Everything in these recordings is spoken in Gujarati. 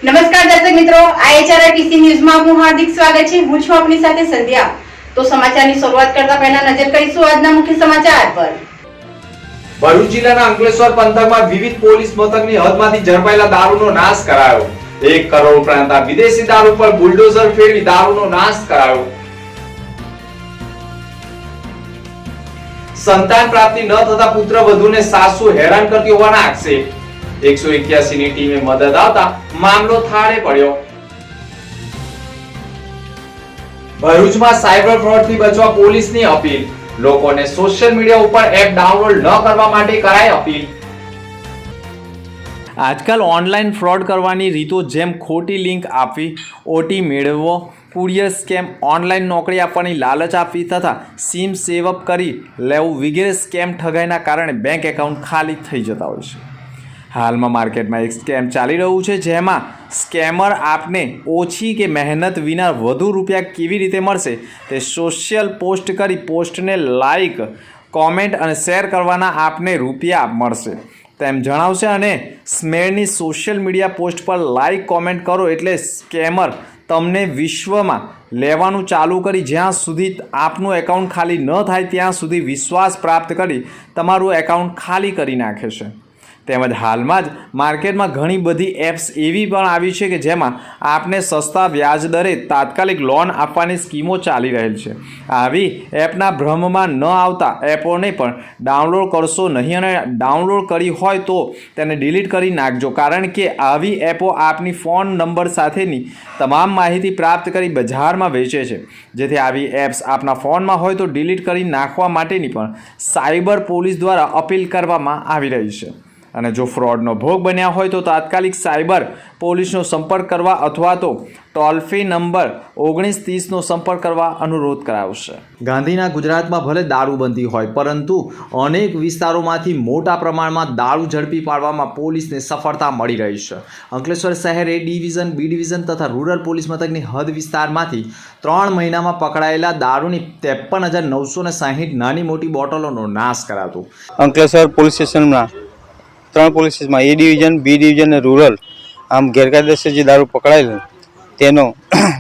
નમસ્કાર દર્શક મિત્રો, IHRTC ન્યૂઝમાં આપનું હાર્દિક સ્વાગત છે। હું છું આપની સાથે સંધ્યા। તો સમાચારની શરૂઆત કરતા પહેલા નજર કરીશું આજના મુખ્ય સમાચાર પર। ભરૂચ જિલ્લાના અંકલેશ્વર પંથકમાં વિવિધ પોલીસ મથકની હદમાંથી ઝડપાયેલા દારૂનો નાશ કરાયો। 1 કરોડ ઉપરાંત વિદેશી દારૂ પર બુલડોઝર ફેરવી દારૂનો નાશ કરાયો। સંતાન પ્રાપ્તિ ન થતા પુત્રવધૂને સાસુ હેરાન કરતી હોવાના આક્ષેપ। 181 ની ટીમે મદદ આવતા મામલો થાળે પડ્યો। ભરૂચમાં સાયબર ફ્રોડથી બચવા પોલીસની અપીલ। લોકોને સોશિયલ મીડિયા ઉપર એપ ડાઉનલોડ ન કરવા માટે કરાઈ અપીલ। આજકાલ ઓનલાઈન ફ્રોડ કરવાની રીતો જેમ ખોટી લિંક આપવી, ઓટી મેળવવો, કુરિયર સ્કેમ, ઓનલાઈન નોકરી આપવાની લાલચ આપવી તથા સિમ સેવઅપ કરી લેવું વગેરે સ્કેમ ઠગાઈના કારણે બેંક એકાઉન્ટ ખાલી થઈ જતા હોય છે। હાલમાં માર્કેટમાં એક સ્કેમ ચાલી રહ્યું છે જેમાં સ્કેમર આપને ઓછી કે મહેનત વિના વધુ રૂપિયા કેવી રીતે મળશે તે સોશિયલ પોસ્ટ કરી પોસ્ટને લાઈક, કોમેન્ટ અને શેર કરવાના આપને રૂપિયા મળશે તેમ જણાવશે અને સ્મેરની સોશિયલ મીડિયા પોસ્ટ પર લાઈક કોમેન્ટ કરો એટલે સ્કેમર તમને વિશ્વમાં લેવાનું ચાલુ કરી જ્યાં સુધી આપનું એકાઉન્ટ ખાલી ન થાય ત્યાં સુધી વિશ્વાસ પ્રાપ્ત કરી તમારું એકાઉન્ટ ખાલી કરી નાખે છે। તેમજ હાલમાં જ માર્કેટમાં ઘણી બધી એપ્સ એવી પણ આવી છે કે જેમાં આપને સસ્તા વ્યાજ દરે તાત્કાલિક લોન આપવાની સ્કીમો ચાલી રહેલ છે। આવી એપના ભ્રમમાં ન આવતા એપોને પણ ડાઉનલોડ કરશો નહીં અને ડાઉનલોડ કરી હોય તો તેને ડિલીટ કરી નાખજો કારણ કે આવી એપો આપની ફોન નંબર સાથેની તમામ માહિતી પ્રાપ્ત કરી બજારમાં વેચે છે જેથી આવી એપ્સ આપના ફોનમાં હોય તો ડિલીટ કરી નાખવા માટેની પણ સાયબર પોલીસ દ્વારા અપીલ કરવામાં આવી રહી છે। અને જો ફ્રોડનો ભોગ બન્યા હોય તો તાત્કાલિક સાયબર પોલીસનો સંપર્ક કરવા અથવા તો ટોલ ફ્રી નંબર 1930નો સંપર્ક કરવા અનુરોધ કરાવશે। ગાંધીના ગુજરાતમાં ભલે દારૂબંધી હોય પરંતુ અનેક વિસ્તારોમાંથી મોટા પ્રમાણમાં દારૂ ઝડપી પાડવામાં પોલીસને સફળતા મળી રહી છે। અંકલેશ્વર શહેર A ડિવિઝન, B ડિવિઝન તથા રૂરલ પોલીસ મથકની હદ વિસ્તારમાંથી 3 મહિનામાં પકડાયેલા દારૂની 53,960 નાની મોટી બોટલોનો નાશ કરાતો। અંકલેશ્વર પોલીસ સ્ટેશનમાં 3 પોલીસ સ્ટેશનમાં A ડિવિઝન, B ડિવિઝન અને રૂરલ આમ ગેરકાયદેસર જે દારૂ પકડાયેલ તેનો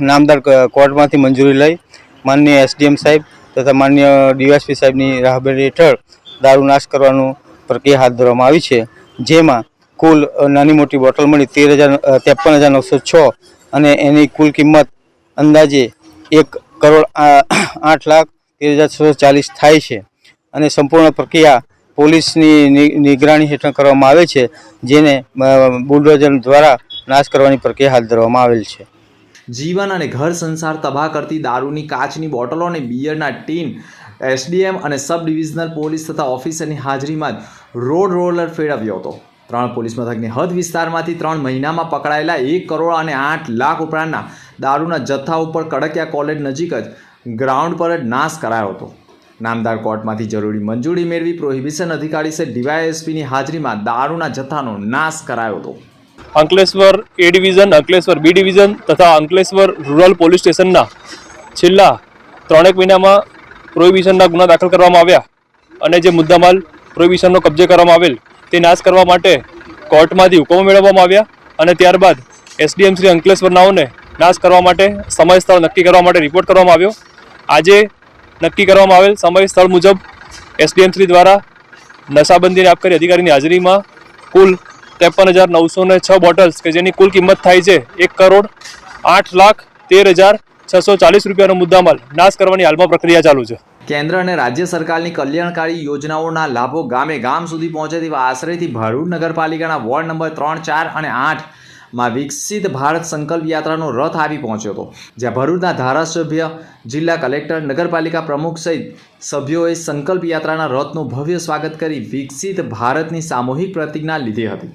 નામદાર કોર્ટમાંથી મંજૂરી લઈ માનનીય SDM સાહેબ તથા માનનીય DSP સાહેબની રાહબરી હેઠળ દારૂ નાશ કરવાનું પ્રક્રિયા હાથ ધરવામાં આવી છે જેમાં કુલ નાની મોટી બોટલ મળી 53,906 અને એની કુલ કિંમત અંદાજે 1,08,13,640 થાય છે અને સંપૂર્ણ પ્રક્રિયા પોલીસની નિગરાની હેઠળ કરવામાં આવે છે જેને બુલડોઝર દ્વારા નાશ કરવાની પ્રક્રિયા હાથ ધરવામાં આવેલ છે। જીવન અને ઘર સંસાર તબાહ કરતી દારૂની કાચની બોટલો અને બિયરના ટીન SDM અને સબ ડિવિઝનલ પોલીસ તથા ઓફિસરની હાજરીમાં રોડ રોલર ફેરવ્યો હતો। 3 પોલીસ મથકની હદ વિસ્તારમાંથી 3 મહિનામાં પકડાયેલા 1 કરોડ અને 8 લાખ ઉપરાંતના દારૂના જથ્થા ઉપર કડકિયા કોલેજ નજીક જ ગ્રાઉન્ડ પર જ નાશ કરાયો હતો। નામદાર કોર્ટમાંથી જરૂરી મંજૂરી મેળવી પ્રોહિબિશન અધિકારી છે DYSPની હાજરીમાં દારૂના જથ્થાનો નાશ કરાયો હતો। Ankleshwar A division, Ankleshwar B division તથા અંકલેશ્વર રૂરલ પોલીસ સ્ટેશનના છેલ્લા 3 મહિનામાં પ્રોહિબિશનના ગુના દાખલ કરવામાં આવ્યા અને જે મુદ્દામાલ પ્રોહિબિશનનો કબજે કરવામાં આવેલ તે નાશ કરવા માટે કોર્ટમાંથી હુકમો મેળવવામાં આવ્યા અને ત્યારબાદ SDM શ્રી અંકલેશ્વરનાઓને નાશ કરવા માટે સમય સ્થળ નક્કી કરવા માટે રિપોર્ટ કરવામાં આવ્યો। આજે નક્કી કરવામાં આવેલ સમય સ્થળ મુજબ SDM શ્રી દ્વારા નશાબંધીની આબકારી અધિકારીની હાજરીમાં કુલ 53,906 બોટલ્સ કે જેની કુલ કિંમત થાય છે 1,08,13,640 રૂપિયાનો મુદ્દામાલ નાશ કરવાની હાલમાં પ્રક્રિયા ચાલુ છે। કેન્દ્ર અને રાજ્ય સરકારની કલ્યાણકારી યોજનાઓના લાભો ગામે ગામ સુધી પહોંચે તેવા આશ્રયથી ભરૂચ નગરપાલિકાના વોર્ડ નંબર 3, 4 અને 8 માં વિકસિત ભારત સંકલ્પ યાત્રાનો રથ આવી પહોંચ્યો હતો જ્યાં ભરૂચના ધારાસભ્ય, જિલ્લા કલેક્ટર, નગરપાલિકા પ્રમુખ સહિત સભ્યોએ સંકલ્પ યાત્રાના રથનું ભવ્ય સ્વાગત કરી વિકસિત ભારતની સામૂહિક પ્રતિજ્ઞા લીધી હતી।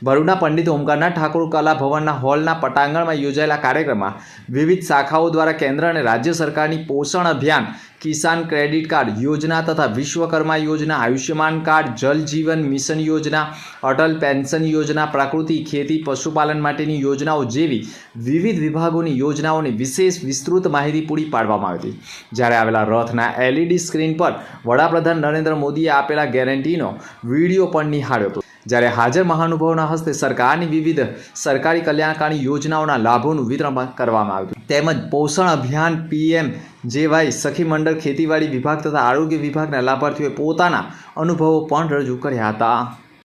ભરૂચના પંડિત ઓમકારનાથ ઠાકોર કલા ભવનના હોલના પટાંગણમાં યોજાયેલા કાર્યક્રમમાં વિવિધ શાખાઓ દ્વારા કેન્દ્ર અને રાજ્ય સરકારની પોષણ અભિયાન, કિસાન ક્રેડિટ કાર્ડ યોજના તથા વિશ્વકર્મા યોજના, આયુષ્યમાન કાર્ડ, જલ જીવન મિશન યોજના, અટલ પેન્શન યોજના, પ્રકૃતિ ખેતી પશુપાલન માટેની યોજનાઓ જેવી વિવિધ વિભાગોની યોજનાઓની વિશેષ વિસ્તૃત માહિતી પૂરી પાડવામાં આવી હતી। જ્યારે આવેલા રથના LED સ્ક્રીન પર વડાપ્રધાન નરેન્દ્ર મોદીએ આપેલા ગેરંટીનો વિડીયો પણ નિહાળ્યો હતો જ્યારે હાજર મહાનુભાવોના હસ્તે સરકારની વિવિધ સરકારી કલ્યાણકારી યોજનાઓના લાભોનું વિતરણ કરવામાં આવ્યું તેમજ પોષણ અભિયાન PMJY સખી મંડળ ખેતીવાડી વિભાગ તથા આરોગ્ય વિભાગના લાભાર્થીઓએ પોતાના અનુભવો પણ રજૂ કર્યા હતા.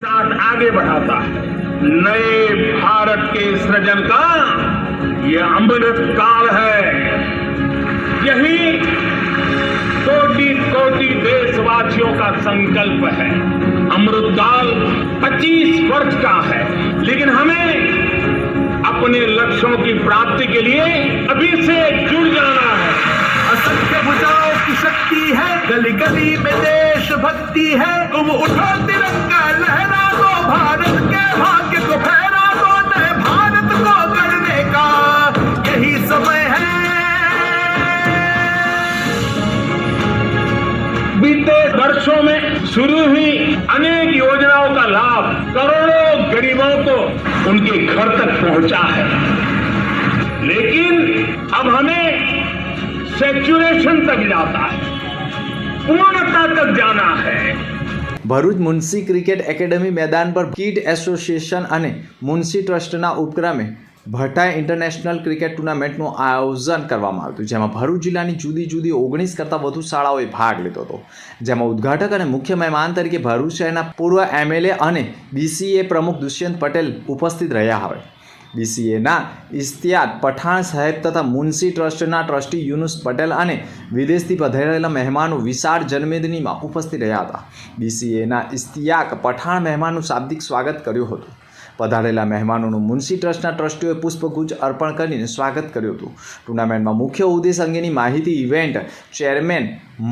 साथ आगे बढ़ाता है नए भारत के सृजन का ये अमृत काल है. यही कोटि कोटि देशवासियों का संकल्प है. अमृत काल 25 वर्ष का है, लेकिन हमें अपने लक्ष्यों की प्राप्ति के लिए अभी से जुड़ जाना है. असत्य बुझाओ की शक्ति है, गली गली में देश भक्ति है. तुम उठो तिरंगा लहरा दो, भारत के भाग्य को फहरा दो, नए भारत को गढ़ने का यही समय है. बीते वर्षों में शुरू हुई अनेक योजनाओं का लाभ करोड़ों गरीबों को उनके घर तक पहुंचा है, लेकिन अब हमें सेचुरेशन तक जाता है, पूर्णता तक जाना है. ભરૂચ મુનસી ક્રિકેટ એકેડમી મેદાન પર કિડ એસોસિએશન અને મુનસી ટ્રસ્ટના ઉપક્રમે ભટાઈ ઇન્ટરનેશનલ ક્રિકેટ ટુર્નામેન્ટનું આયોજન કરવામાં આવ્યું હતું, જેમાં ભરૂચ જિલ્લાની જુદી જુદી 19 કરતાં વધુ શાળાઓએ ભાગ લીધો હતો. જેમાં ઉદ્ઘાટક અને મુખ્ય મહેમાન તરીકે ભરૂચ શહેરના પૂર્વ MLA અને BCA પ્રમુખ દુષ્યંત પટેલ ઉપસ્થિત રહ્યા હવે. BCAના ઇશ્તિયાક પઠાણ સાહેબ તથા મુનસી ટ્રસ્ટના ટ્રસ્ટી યુનુસ પટેલ અને વિદેશથી પધારેલા મહેમાનો વિશાળ જનમેદનીમાં ઉપસ્થિત રહ્યા હતા. BCAના ઇશ્તિયાક પઠાણ મહેમાનનું શાબ્દિક સ્વાગત કર્યું હતું. પધારેલા મહેમાનોનું મુનસી ટ્રસ્ટના ટ્રસ્ટીઓએ પુષ્પગુચ્છ અર્પણ કરીને સ્વાગત કર્યું હતું. ટુર્નામેન્ટમાં મુખ્ય ઉદ્દેશ અંગેની માહિતી ઇવેન્ટ ચેરમેન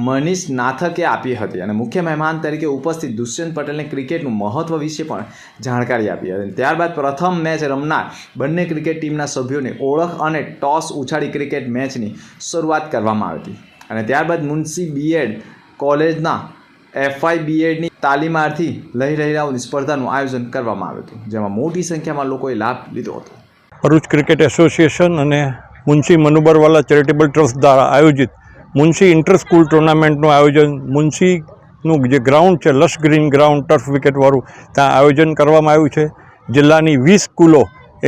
મનીષ નાથકે આપી હતી અને મુખ્ય મહેમાન તરીકે ઉપસ્થિત દુષ્યંત પટેલને ક્રિકેટનું મહત્વ વિશે પણ જાણકારી આપી હતી. ત્યારબાદ પ્રથમ મેચ રમનાર બંને ક્રિકેટ ટીમના સભ્યોને ઓળખ અને ટોસ ઉછાળી ક્રિકેટ મેચની શરૂઆત કરવામાં આવી હતી અને ત્યારબાદ મુનસી B.Ed કોલેજના FI B.Edની તાલીમાર્થી લઈ રહેલાઓની સ્પર્ધાનું આયોજન કરવામાં આવ્યું હતું, જેમાં મોટી સંખ્યામાં લોકોએ લાભ લીધો હતો. ભરૂચ ક્રિકેટ એસોસિએશન અને મુનસી મનુબરવાલા ચેરિટેબલ ટ્રસ્ટ દ્વારા આયોજિત મુનસી ઇન્ટર સ્કૂલ ટુર્નામેન્ટનું આયોજન મુનસીનું જે ગ્રાઉન્ડ છે લશ ગ્રીન ગ્રાઉન્ડ ટર્ફ વિકેટવાળું ત્યાં આયોજન કરવામાં આવ્યું છે. જિલ્લાની 20 સ્કૂલો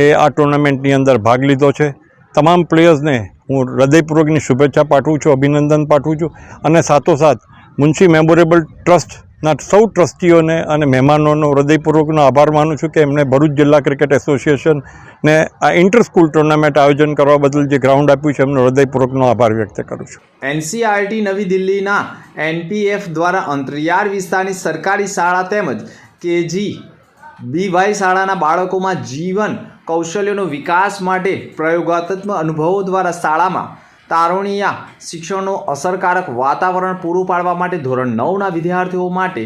એ આ ટુર્નામેન્ટની અંદર ભાગ લીધો છે. તમામ પ્લેયર્સને હું હૃદયપૂર્વકની શુભેચ્છા પાઠવું છું, અભિનંદન પાઠવું છું અને સાથોસાથ મુનસી મેમોરેબલ ટ્રસ્ટના સૌ ટ્રસ્ટીઓને અને મહેમાનોનો હૃદયપૂર્વકનો આભાર માનું છું કે એમણે ભરૂચ જિલ્લા ક્રિકેટ એસોસિએશનને આ ઇન્ટર સ્કૂલ ટુર્નામેન્ટ આયોજન કરવા બદલ જે ગ્રાઉન્ડ આપ્યું છે એમનો હૃદયપૂર્વકનો આભાર વ્યક્ત કરું છું. NCERT નવી દિલ્હીના NPF દ્વારા અંતરિયાળ વિસ્તારની સરકારી શાળા તેમજ KG-BY શાળાના બાળકોમાં જીવન કૌશલ્યોનો વિકાસ માટે પ્રયોગાત્મક અનુભવો દ્વારા શાળામાં તારુણ્ય શિક્ષણનો અસરકારક વાતાવરણ પૂરું પાડવા માટે ધોરણ 9ના વિદ્યાર્થીઓ માટે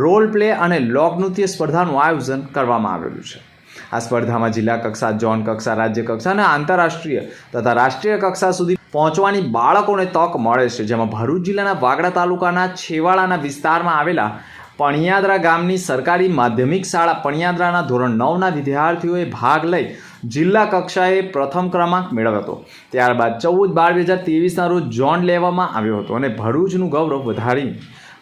રોલ પ્લે અને લોકનૃત્ય સ્પર્ધાનું આયોજન કરવામાં આવેલું છે. આ સ્પર્ધામાં જિલ્લા કક્ષા, ઝોન કક્ષા, રાજ્ય કક્ષા અને આંતરરાષ્ટ્રીય તથા રાષ્ટ્રીય કક્ષા સુધી પહોંચવાની બાળકોને તક મળે છે, જેમાં ભરૂચ જિલ્લાના વાગડા તાલુકાના છેવાડાના વિસ્તારમાં આવેલા પણિયાદરા ગામની સરકારી માધ્યમિક શાળા પણિયાદરાના ધોરણ 9ના વિદ્યાર્થીઓએ ભાગ લઈ જિલ્લા કક્ષાએ પ્રથમ ક્રમાંક મેળવ્યો હતો. ત્યારબાદ 14/12/2023ના રોજ ઝોન લેવામાં આવ્યો હતો અને ભરૂચનું ગૌરવ વધારી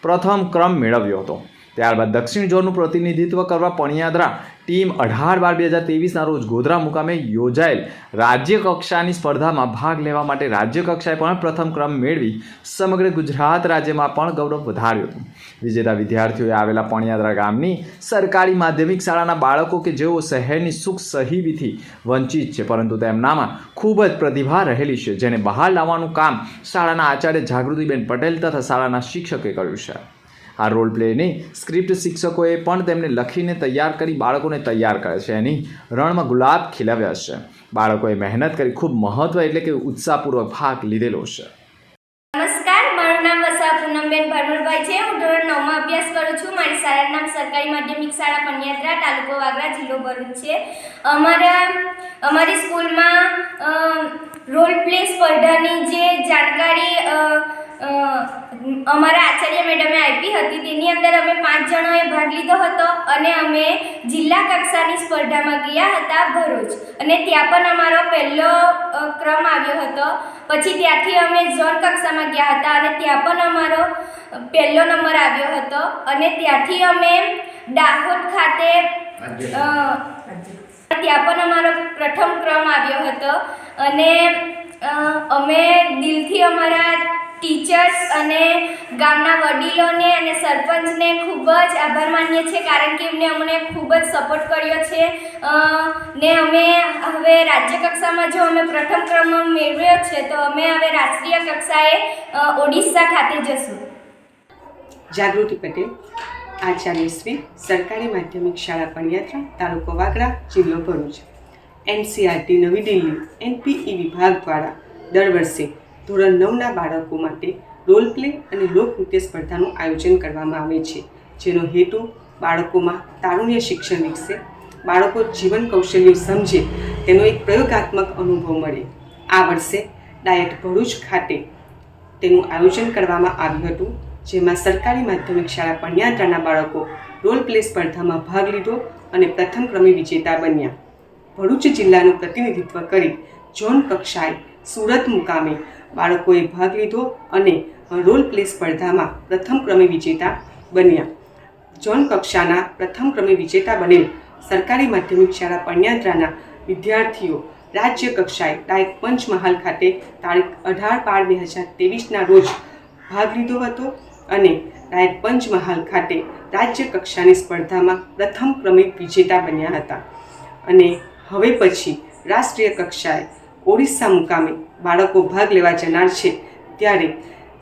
પ્રથમ ક્રમ મેળવ્યો હતો. ત્યારબાદ દક્ષિણ ઝોનનું પ્રતિનિધિત્વ કરવા પણિયાદરા ટીમ 18/12/2023ના રોજ ગોધરા મુકામે યોજાયેલ રાજ્ય કક્ષાની સ્પર્ધામાં ભાગ લેવા માટે રાજ્ય કક્ષાએ પણ પ્રથમ ક્રમ મેળવી સમગ્ર ગુજરાત રાજ્યમાં પણ ગૌરવ વધાર્યું હતું. વિજેતા વિદ્યાર્થીઓએ આવેલા પણિયાદરા ગામની સરકારી માધ્યમિક શાળાના બાળકો કે જેઓ શહેરની સુખ સહીબીથી વંચિત છે, પરંતુ તેમનામાં ખૂબ જ પ્રતિભા રહેલી છે, જેને બહાર લાવવાનું કામ શાળાના આચાર્ય જાગૃતિબેન પટેલ તથા શાળાના શિક્ષકે કર્યું છે. આ રોલ પ્લેની સ્ક્રિપ્ટ શિક્ષકોએ પણ તેમને લખીને તૈયાર કરી બાળકોને તૈયાર કરે છે. એની રણમાં ગુલાબ ખીલવ્યા છે. બાળકોએ મહેનત કરી ખૂબ મહત્વ એટલે કે ઉત્સાહપૂર્વક ભાગ લીધેલો છે. નમસ્કાર, મારું નામ વસા પૂનમબેન ભરમુરભાઈ છે. હું ધોરણ 9માં અભ્યાસ કરું છું. મારી શાળાનું નામ સરકારી માધ્યમિક શાળા પણિયાદરા, તાલુકો વાગરા, જિલ્લો ભરૂચ છે. અમારી સ્કૂલમાં રોલ પ્લે સ્પર્ધાની જે જાણકારી અમારા આચાર્ય મેડમે આપી હતી તેની અંદર અમે 5 જણોએ ભાગ લીધો હતો અને અમે જિલ્લા કક્ષાની સ્પર્ધામાં ગયા હતા ભરૂચ, અને ત્યાં પણ અમારો પહેલો ક્રમ આવ્યો હતો. પછી ત્યાંથી અમે ઝોન કક્ષામાં ગયા હતા અને ત્યાં પણ અમારો પહેલો નંબર આવ્યો હતો અને ત્યાંથી અમે દાહોદ ખાતે ત્યાં પણ અમારો પ્રથમ ક્રમ આવ્યો હતો અને અમે દિલથી અમારા ટીચર્સ અને ગામના વડીલોને અને સરપંચને ખૂબ જ આભાર માનીએ છીએ, કારણ કે એમને અમને ખૂબ જ સપોર્ટ કર્યો છે ને અમે હવે રાજ્ય કક્ષામાં જો અમે પ્રથમ ક્રમ મેળવ્યો છે તો અમે હવે રાષ્ટ્રીય કક્ષાએ ઓડિશા ખાતે જશું. જાગૃતિ પટેલ, આચાર્યશ્રી, સરકારી માધ્યમિક શાળા પણિયાત્રા, તાલુકો વાગરા, જિલ્લો ભરૂચ. એનસીઆરટી નવી દિલ્હી એનપીઈ વિભાગ દ્વારા દર વર્ષે ધોરણ 9ના બાળકો માટે રોલ પ્લે અને લોકનૃત્ય સ્પર્ધાનું આયોજન કરવામાં આવે છે, જેનો હેતુ બાળકોમાં તારુણ્ય શિક્ષણ વિકસે, બાળકો જીવન કૌશલ્યો સમજે તેનો એક પ્રયોગાત્મક અનુભવ મળે. આ વર્ષે ડાયટ ભરૂચ ખાતે તેનું આયોજન કરવામાં આવ્યું હતું, જેમાં સરકારી માધ્યમિક શાળા પણિયાત્રાના બાળકો રોલ પ્લે સ્પર્ધામાં ભાગ લીધો અને પ્રથમ ક્રમે વિજેતા બન્યા. ભરૂચ જિલ્લાનું પ્રતિનિધિત્વ કરી ઝોન કક્ષાએ સુરત મુકામે બાળકોએ ભાગ લીધો અને રોલ પ્લે સ્પર્ધામાં પ્રથમ ક્રમે વિજેતા બન્યા. ઝોન કક્ષાના પ્રથમ ક્રમે વિજેતા બનેલ સરકારી માધ્યમિક શાળા પણિયાત્રાના વિદ્યાર્થીઓ રાજ્ય કક્ષાએ ડાયટ પંચમહાલ ખાતે તારીખ 18/12/2023ના રોજ ભાગ લીધો હતો અને ડાયટ પંચમહાલ ખાતે રાજ્ય કક્ષાની સ્પર્ધામાં પ્રથમ ક્રમે વિજેતા બન્યા હતા. અને હવે પછી રાષ્ટ્રીય કક્ષાએ ઓડિશા મુકામે બાળકો ભાગ લેવા જનાર છે, ત્યારે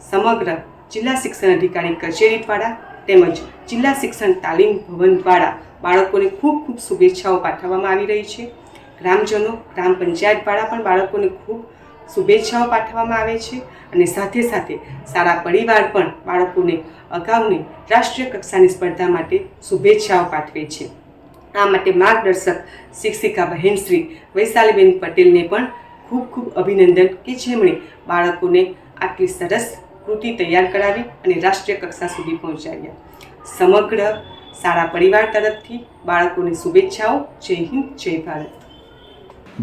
સમગ્ર જિલ્લા શિક્ષણ અધિકારી કચેરી દ્વારા તેમજ જિલ્લા શિક્ષણ તાલીમ ભવન દ્વારા બાળકોને ખૂબ ખૂબ શુભેચ્છાઓ પાઠવવામાં આવી રહી છે. ગ્રામજનો, ગ્રામ પંચાયત દ્વારા પણ બાળકોને ખૂબ શુભેચ્છાઓ પાઠવવામાં આવે છે અને સાથે સાથે સારા પરિવાર પણ બાળકોને અગાઉની રાષ્ટ્રીય કક્ષાની સ્પર્ધા માટે શુભેચ્છાઓ પાઠવે છે. આ માટે માર્ગદર્શક શિક્ષિકા બહેન શ્રી વૈશાલીબેન પટેલને પણ ખૂબ ખૂબ અભિનંદન કે જેમણે બાળકોને આટલી સરસ કૃતિ તૈયાર કરાવી અને રાષ્ટ્રીય કક્ષા સુધી પહોંચાડ્યા. સમગ્ર સારા પરિવાર તરફથી બાળકોને શુભેચ્છાઓ. જય હિન્દ, જય ભારત.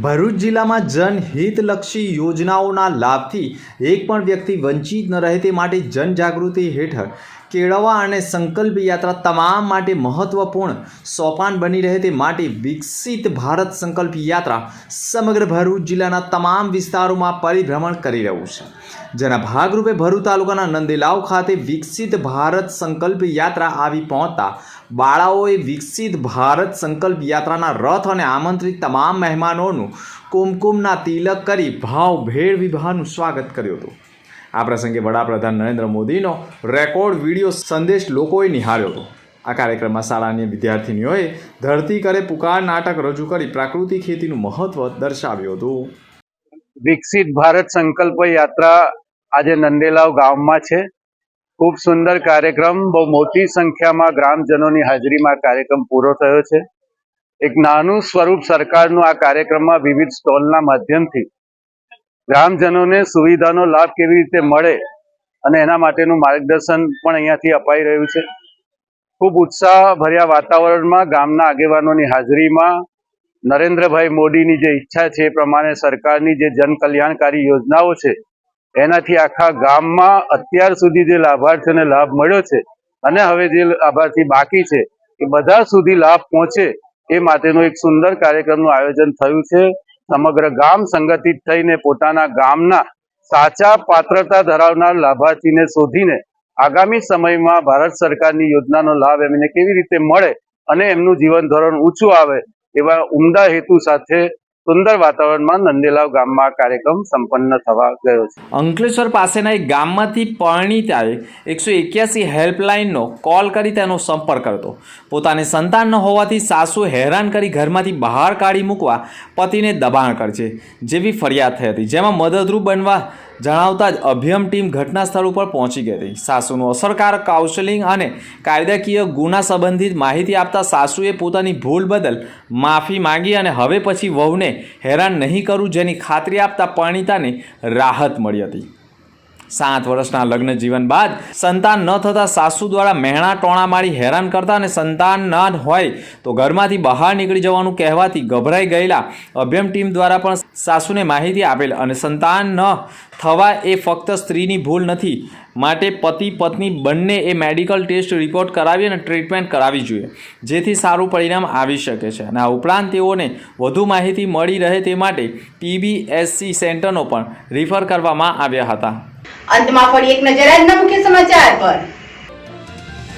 ભરૂચ જિલ્લામાં જનહિતલક્ષી યોજનાઓના લાભથી એક પણ વ્યક્તિ વંચિત ન રહે તે માટે જનજાગૃતિ હેઠળ કેળવવા અને સંકલ્પ યાત્રા તમામ માટે મહત્વપૂર્ણ સોપાન બની રહે તે માટે વિકસિત ભારત સંકલ્પ યાત્રા સમગ્ર ભરૂચ જિલ્લાના તમામ વિસ્તારોમાં પરિભ્રમણ કરી રહ્યું છે, જેના ભાગરૂપે ભરૂચ તાલુકાના નંદેલાવ ખાતે વિકસિત ભારત સંકલ્પ યાત્રા આવી પહોંચતા બાળાઓએ વિકસિત ભારત સંકલ્પ યાત્રાના રથ અને આમંત્રિત તમામ મહેમાનોનું કુમકુમના તિલક કરી ભાવભેર વિવાહનું સ્વાગત કર્યું હતું. આ પ્રસંગે વડાપ્રધાન નરેન્દ્ર મોદીનો રેકોર્ડ વિડીયો સંદેશ લોકોએ નિહાળ્યો હતો. આ કાર્યક્રમમાં શાળાની વિદ્યાર્થીનીઓએ ધરતી કરે પુકાર નાટક રજૂ કરી પ્રાકૃતિક ખેતીનું મહત્વ દર્શાવ્યું હતું. વિકસિત ભારત સંકલ્પ યાત્રા આજે નંદેલાવ ગામમાં છે. ખૂબ સુંદર કાર્યક્રમ, બહુ મોટી સંખ્યામાં ગ્રામજનોની હાજરીમાં કાર્યક્રમ પૂરો થયો છે. એક નાનું સ્વરૂપ સરકારનું આ કાર્યક્રમમાં વિવિધ સ્ટોલના માધ્યમથી ગ્રામજનોને સુવિધાનો લાભ કેવી રીતે મળે અને એના માટેનું માર્ગદર્શન પણ અહીંયાથી અપાઈ રહ્યું છે. ખૂબ ઉત્સાહભર્યા વાતાવરણમાં ગામના આગેવાનોની હાજરીમાં નરેન્દ્રભાઈ મોદીની જે ઈચ્છા છે એ પ્રમાણે સરકારની જે જનકલ્યાણકારી યોજનાઓ છે એનાથી આખા ગામમાં અત્યાર સુધી જે લાભાર્થીઓને લાભ મળ્યો છે અને હવે જે લાભાર્થી બાકી છે એ બધા સુધી લાભ પહોંચે એ માટેનું એક સુંદર કાર્યક્રમનું આયોજન થયું છે. સમગ્ર ગામ સંગઠિત થઈને પોતાના ગામના સાચા પાત્રતા ધરાવનાર લાભાર્થીને શોધીને આગામી સમયમાં ભારત સરકારની યોજનાનો લાભ એમને કેવી રીતે મળે અને એમનું જીવન ધોરણ ઊંચું આવે એવા ઉમદા હેતુ સાથે સુંદર વાતાવરણમાં નંદેલાવ ગામમાં કાર્યક્રમ સંપન્ન થવા ગયો છે. અંકલેશ્વર પાસેના એક ગામમાંથી પરણિતાએ 181 હેલ્પલાઇનનો કોલ કરી તેનો સંપર્ક કરતો. પોતાને સંતાન ન હોવાથી સાસુ હેરાન કરી ઘરમાંથી બહાર કાઢી મૂકવા પતિને દબાણ કરશે જેવી ફરિયાદ થઈ હતી, જેમાં મદદરૂપ બનવા જણાવતા જ અભિયમ ટીમ ઘટના સ્થળ ઉપર પહોંચી ગઈ હતી. સાસુનું અસરકારક કાઉન્સેલિંગ અને કાયદાકીય ગુના સંબંધિત માહિતી આપતા સાસુએ પોતાની ભૂલ બદલ માફી માંગી અને હવે પછી વહુને હેરાન નહીં કરું જેની ખાતરી આપતા પરણિતાને રાહત મળી હતી. 7 વર્ષના લગ્ન જીવન બાદ સંતાન ન થતા સાસુ દ્વારા મહેણા ટોણા મારી હેરાન કરતા અને સંતાન ન હોય તો ઘરમાંથી બહાર નીકળી જવાનું કહેવાથી ગભરાઈ ગયેલા અભ્યમ ટીમ દ્વારા પણ સાસુને માહિતી આપેલ અને સંતાન ન થવા એ ફક્ત સ્ત્રીની ભૂલ નથી, માટે પતિ પત્ની બંને એ મેડિકલ ટેસ્ટ રિપોર્ટ કરાવી અને ટ્રીટમેન્ટ કરાવવી જોઈએ, જેથી સારું પરિણામ આવી શકે છે. અને આ ઉપરાંત તેઓને વધુ માહિતી મળી રહે તે માટે PBSC સેન્ટરનો પણ રિફર કરવામાં આવ્યા હતા. અંતમાં ફરી એક નજર આજના મુખ્ય સમાચાર પર.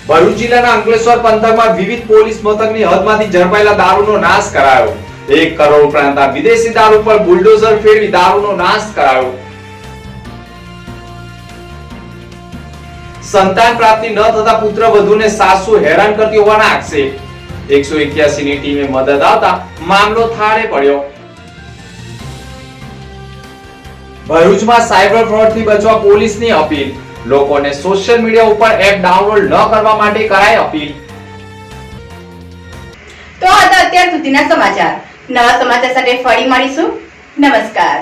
ભરૂચ જિલ્લાના અંકલેશ્વર પંથકમાં વિવિધ પોલીસ મથકની હદમાંથી ઝડપાયેલા દારૂનો નાશ કરાયો. 1 કરોડ ઉપરાંતના વિદેશી દારૂ પર બુલડોઝર ફેરવી દારૂનો નાશ કરાયો. સંતાન પ્રાપ્તિ ન થતા પુત્ર વધુને સાસુ હેરાન કરતી હોવાના આક્ષેપ. 181 ની ટીમે મદદ આવતા મામલો થાળે પડ્યો. ભરૂચમાં સાયબર ફ્રોડથી બચવા પોલીસની અપીલ. લોકોને સોશિયલ મીડિયા ઉપર એપ ડાઉનલોડ ન કરવા માટે કરાઈ અપીલ. તો આ હતા અત્યાર સુધીના સમાચાર. નવા સમાચાર સાથે ફરી મળીશું. નમસ્કાર.